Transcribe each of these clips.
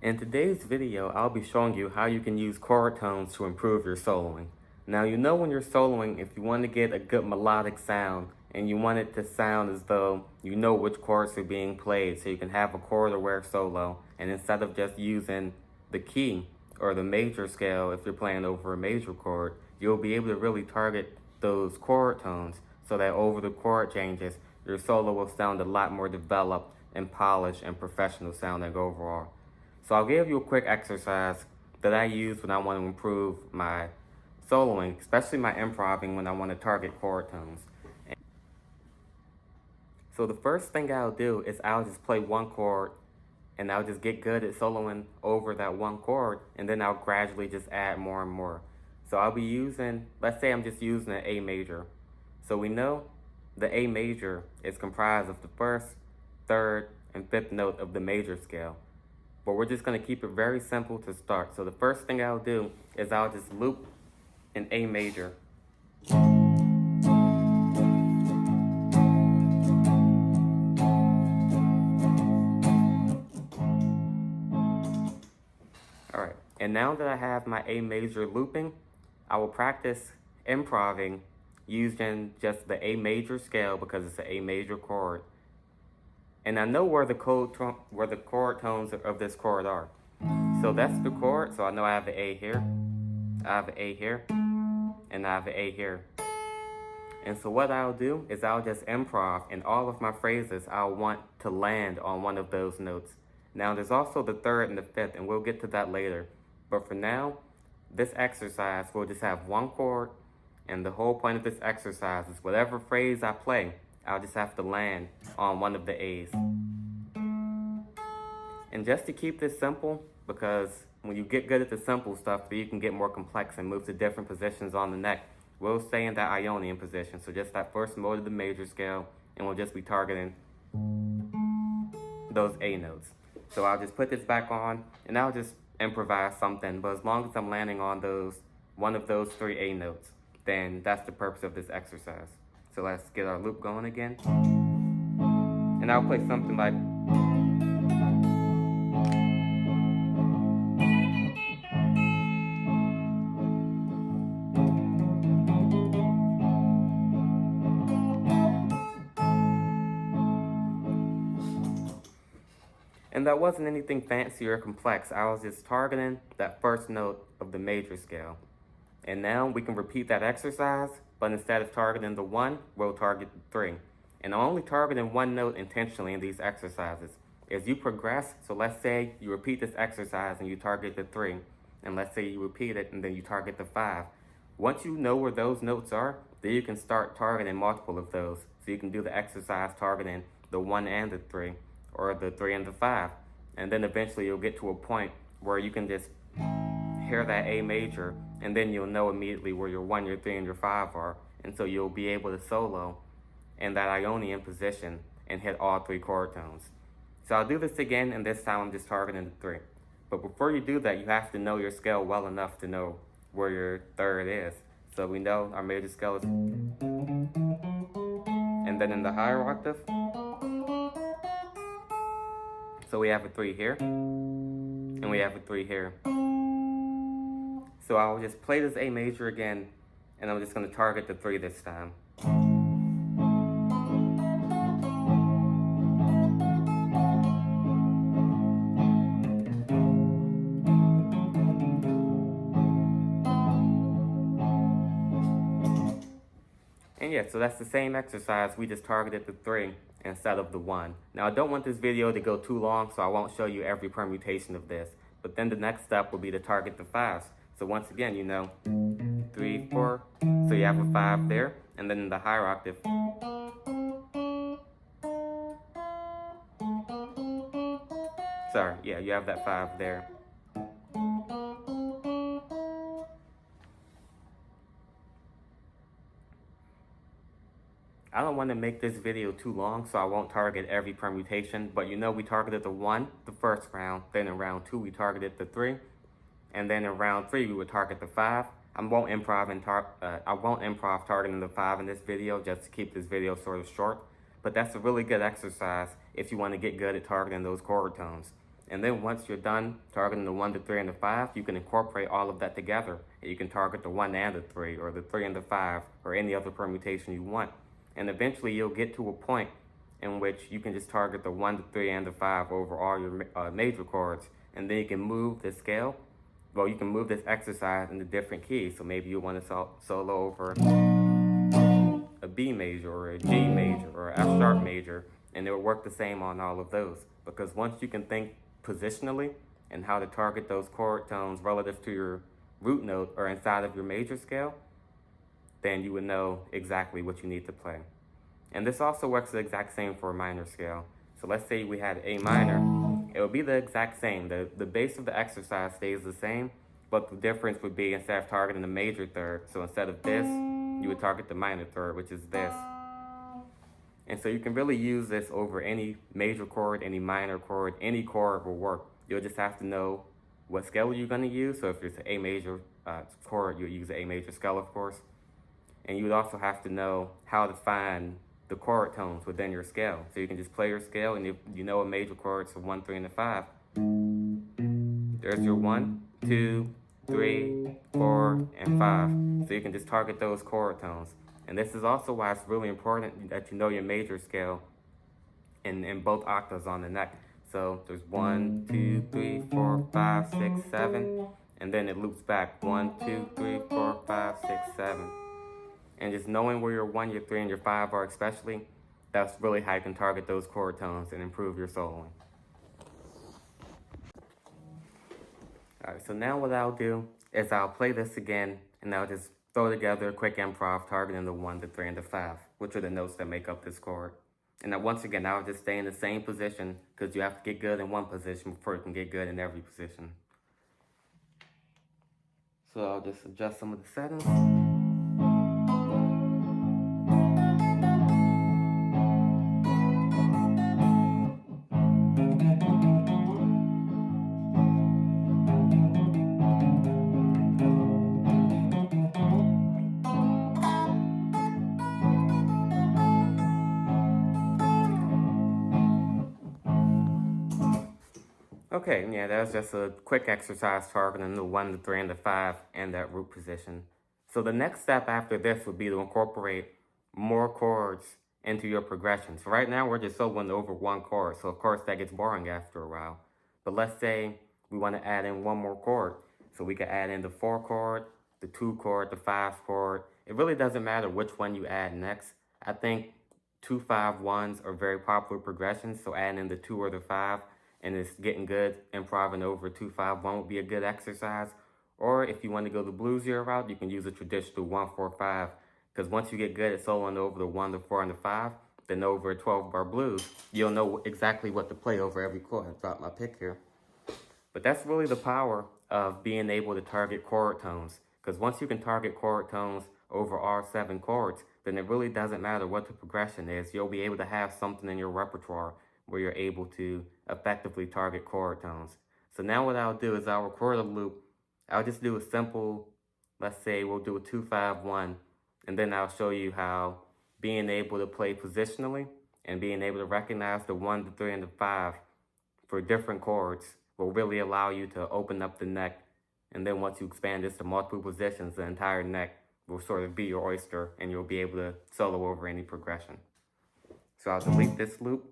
In today's video, I'll be showing you how you can use chord tones to improve your soloing. Now, you know when you're soloing, if you want to get a good melodic sound and you want it to sound as though you know which chords are being played, so you can have a chord aware solo, and instead of just using the key or the major scale if you're playing over a major chord, you'll be able to really target those chord tones so that over the chord changes, your solo will sound a lot more developed and polished and professional sounding overall. So I'll give you a quick exercise that I use when I want to improve my soloing, especially my improving when I want to target chord tones. So the first thing I'll do is I'll just play one chord and I'll just get good at soloing over that one chord, and then I'll gradually just add more and more. So I'll be using, let's say I'm just using an A major. So we know the A major is comprised of the first, third, and fifth note of the major scale. But we're just going to keep it very simple to start. So the first thing I'll do is I'll just loop an A major. Alright, and now that I have my A major looping, I will practice improving using just the A major scale because it's an A major chord. And I know where the chord tones of this chord are. So that's the chord, so I know I have an A here, I have an A here, and I have an A here. And so what I'll do is I'll just improv, and all of my phrases I'll want to land on one of those notes. Now there's also the third and the fifth, and we'll get to that later. But for now, this exercise will just have one chord, and the whole point of this exercise is whatever phrase I play, I'll just have to land on one of the A's. And just to keep this simple, because when you get good at the simple stuff, then you can get more complex and move to different positions on the neck. We'll stay in that Ionian position, so just that first mode of the major scale, and we'll just be targeting those A notes. So I'll just put this back on, and I'll just improvise something, but as long as I'm landing on one of those three A notes, then that's the purpose of this exercise. So let's get our loop going again. And I'll play something like, and that wasn't anything fancy or complex. I was just targeting that first note of the major scale. And now we can repeat that exercise, but instead of targeting the 1, we'll target the 3. And I'm only targeting one note intentionally in these exercises. As you progress, so let's say you repeat this exercise and you target the 3, and let's say you repeat it and then you target the 5. Once you know where those notes are, then you can start targeting multiple of those. So you can do the exercise targeting the 1 and the 3, or the 3 and the 5. And then eventually you'll get to a point where you can just hear that A major, and then you'll know immediately where your 1, your 3, and your 5 are. And so you'll be able to solo in that Ionian position and hit all 3 chord tones. So I'll do this again, and this time I'm just targeting the 3. But before you do that, you have to know your scale well enough to know where your third is. So we know our major scale is, and then in the higher octave, so we have a 3 here, and we have a 3 here. So I'll just play this A major again, and I'm just going to target the 3 this time. And yeah, so that's the same exercise, we just targeted the 3 instead of the 1. Now I don't want this video to go too long, so I won't show you every permutation of this. But then the next step will be to target the 5s. So once again, you know, 3, 4, so you have a 5 there, and then in the higher octave, sorry, yeah, you have that 5 there. I don't want to make this video too long, so I won't target every permutation, but you know we targeted the 1 the first round, then in round 2 we targeted the 3, and then in round 3 we would target the 5. I won't improv targeting the 5 in this video just to keep this video sort of short, but that's a really good exercise if you want to get good at targeting those chord tones. And then once you're done targeting the 1, the 3, and the 5, you can incorporate all of that together. And you can target the 1 and the 3, or the 3 and the 5, or any other permutation you want. And eventually you'll get to a point in which you can just target the 1, the 3, and the 5 over all your major chords. And then you can move the scale. Well, you can move this exercise into different keys. So maybe you want to solo over a B major, or a G major, or a F sharp major, and it will work the same on all of those. Because once you can think positionally and how to target those chord tones relative to your root note or inside of your major scale, then you would know exactly what you need to play. And this also works the exact same for a minor scale. So let's say we had A minor, it would be the exact same. The base of the exercise stays the same, but the difference would be instead of targeting the major third, so instead of this, you would target the minor third, which is this. And so you can really use this over any major chord, any minor chord, any chord will work. You'll just have to know what scale you're going to use. So if it's an A major chord, you'll use the A major scale, of course. And you would also have to know how to find the chord tones within your scale. So you can just play your scale, and if you know a major chord, so 1, 3, and a 5. There's your 1, 2, 3, 4, and 5. So you can just target those chord tones. And this is also why it's really important that you know your major scale in both octaves on the neck. So there's 1, 2, 3, 4, 5, 6, 7. And then it loops back 1, 2, 3, 4, 5, 6, 7. And just knowing where your 1, your 3, and your 5 are especially, that's really how you can target those chord tones and improve your soloing. Alright, so now what I'll do is I'll play this again, and I'll just throw together a quick improv targeting the 1, the 3, and the 5, which are the notes that make up this chord. And now once again, I'll just stay in the same position, because you have to get good in one position before you can get good in every position. So I'll just adjust some of the settings. Okay, yeah, that was just a quick exercise targeting the 1, the 3, and the 5 and that root position. So the next step after this would be to incorporate more chords into your progression. So right now we're just soloing over one chord, so of course that gets boring after a while. But let's say we want to add in one more chord. So we could add in the 4 chord, the 2 chord, the 5 chord. It really doesn't matter which one you add next. I think 2, 5, 1s are very popular progressions, so adding in the 2 or the 5 and it's getting good, improving over 2, 5, 1 would be a good exercise. Or if you want to go the bluesier route, you can use a traditional 1, 4, 5. Because once you get good at soloing over the 1, the 4, and the 5, then over a 12-bar blues, you'll know exactly what to play over every chord. I dropped my pick here. But that's really the power of being able to target chord tones. Because once you can target chord tones over all 7 chords, then it really doesn't matter what the progression is. You'll be able to have something in your repertoire where you're able to effectively target chord tones. So now what I'll do is I'll record a loop. I'll just do a simple, let's say we'll do a 2, 5, 1, and then I'll show you how being able to play positionally and being able to recognize the 1, the 3, and the 5 for different chords will really allow you to open up the neck. And then once you expand this to multiple positions, the entire neck will sort of be your oyster, and you'll be able to solo over any progression. So I'll delete this loop.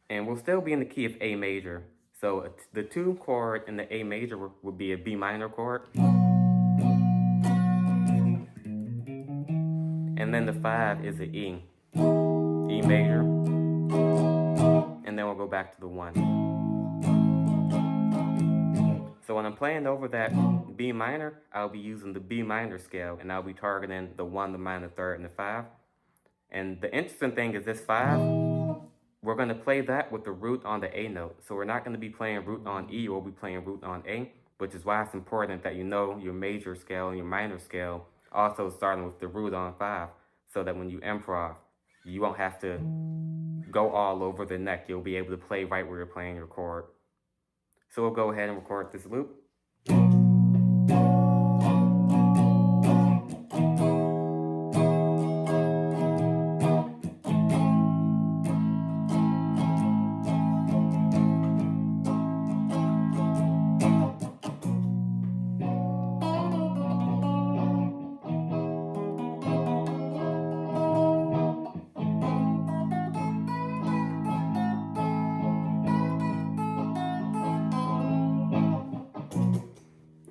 And we'll still be in the key of A major. So the 2 chord in the A major would be a B minor chord. And then the 5 is an E. E major. And then we'll go back to the 1. So when I'm playing over that B minor, I'll be using the B minor scale, and I'll be targeting the 1, the minor third, and the 5. And the interesting thing is this 5, we're going to play that with the root on the A note. So we're not going to be playing root on E, we'll be playing root on A, which is why it's important that you know your major scale and your minor scale, also starting with the root on 5, so that when you improv, you won't have to go all over the neck. You'll be able to play right where you're playing your chord. So we'll go ahead and record this loop.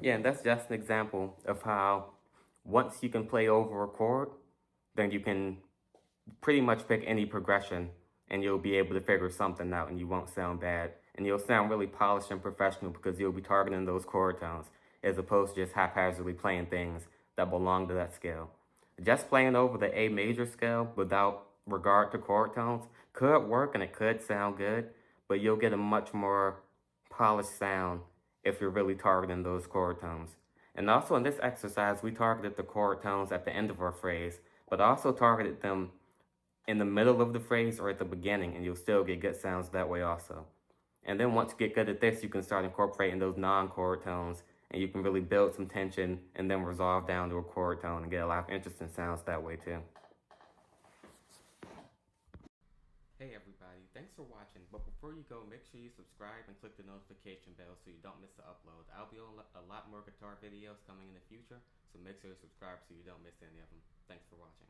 Yeah, and that's just an example of how once you can play over a chord, then you can pretty much pick any progression and you'll be able to figure something out and you won't sound bad. And you'll sound really polished and professional because you'll be targeting those chord tones as opposed to just haphazardly playing things that belong to that scale. Just playing over the A major scale without regard to chord tones could work and it could sound good, but you'll get a much more polished sound if you're really targeting those chord tones. And also in this exercise, we targeted the chord tones at the end of our phrase, but also targeted them in the middle of the phrase or at the beginning, and you'll still get good sounds that way also. And then once you get good at this, you can start incorporating those non-chord tones, and you can really build some tension and then resolve down to a chord tone and get a lot of interesting sounds that way too. Hey everybody, thanks for watching. But before you go, make sure you subscribe and click the notification bell so you don't miss the upload. I'll be on a lot more guitar videos coming in the future, so make sure to subscribe so you don't miss any of them. Thanks for watching.